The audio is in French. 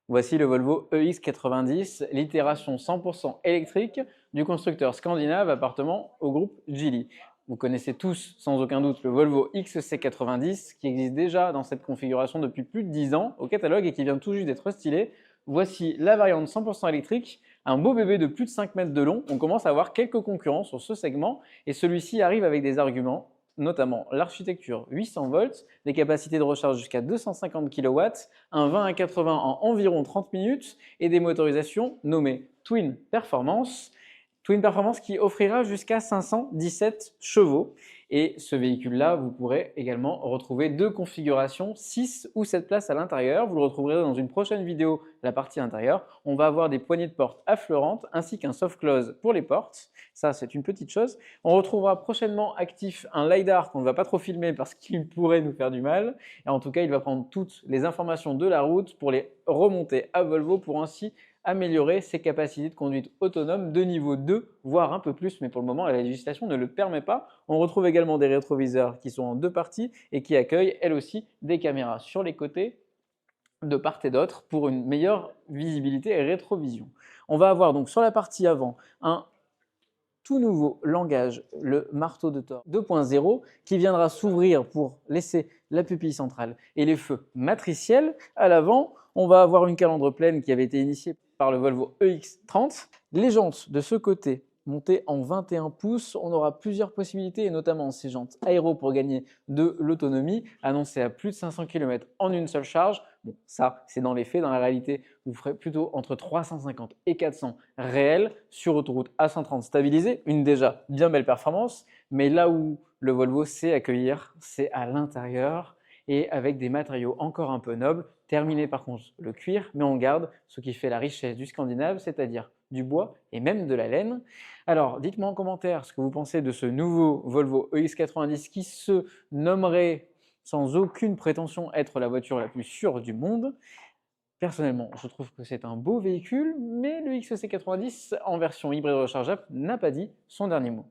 Voici le Volvo EX90, l'itération 100% électrique du constructeur scandinave appartenant au groupe Geely. Vous connaissez tous sans aucun doute le Volvo XC90 qui existe déjà dans cette configuration depuis plus de 10 ans au catalogue et qui vient tout juste d'être stylé. Voici la variante 100% électrique, un beau bébé de plus de 5 mètres de long. On commence à avoir quelques concurrents sur ce segment et celui-ci arrive avec des arguments, notamment l'architecture 800 volts, des capacités de recharge jusqu'à 250 kW, un 20 à 80 en environ 30 minutes et des motorisations nommées Twin Performance. Twin Performance qui offrira jusqu'à 517 chevaux. Et ce véhicule-là, vous pourrez également retrouver deux configurations, 6 ou 7 places à l'intérieur. Vous le retrouverez dans une prochaine vidéo, la partie intérieure. On va avoir des poignées de porte affleurantes ainsi qu'un soft close pour les portes. Ça, c'est une petite chose. On retrouvera prochainement actif un LiDAR qu'on ne va pas trop filmer parce qu'il pourrait nous faire du mal. Et en tout cas, il va prendre toutes les informations de la route pour les remonter à Volvo pour ainsi améliorer ses capacités de conduite autonome de niveau 2, voire un peu plus, mais pour le moment, la législation ne le permet pas. On retrouve également des rétroviseurs qui sont en deux parties et qui accueillent, elles aussi, des caméras sur les côtés de part et d'autre pour une meilleure visibilité et rétrovision. On va avoir donc sur la partie avant un tout nouveau langage, le marteau de Thor 2.0, qui viendra s'ouvrir pour laisser la pupille centrale et les feux matriciels. À l'avant, on va avoir une calandre pleine qui avait été initiée par le Volvo EX30. Les jantes de ce côté montées en 21 pouces, on aura plusieurs possibilités et notamment ces jantes aéro pour gagner de l'autonomie, annoncées à plus de 500 km en une seule charge. Bon, ça, c'est dans les faits. Dans la réalité, vous ferez plutôt entre 350 et 400 réels sur autoroute A130 stabilisée, une déjà bien belle performance. Mais là où le Volvo sait accueillir, c'est à l'intérieur et avec des matériaux encore un peu nobles, terminé par contre le cuir, mais on garde ce qui fait la richesse du Scandinave, c'est-à-dire du bois et même de la laine. Alors, dites-moi en commentaire ce que vous pensez de ce nouveau Volvo EX90 qui se nommerait sans aucune prétention être la voiture la plus sûre du monde. Personnellement, je trouve que c'est un beau véhicule, mais le XC90 en version hybride rechargeable n'a pas dit son dernier mot.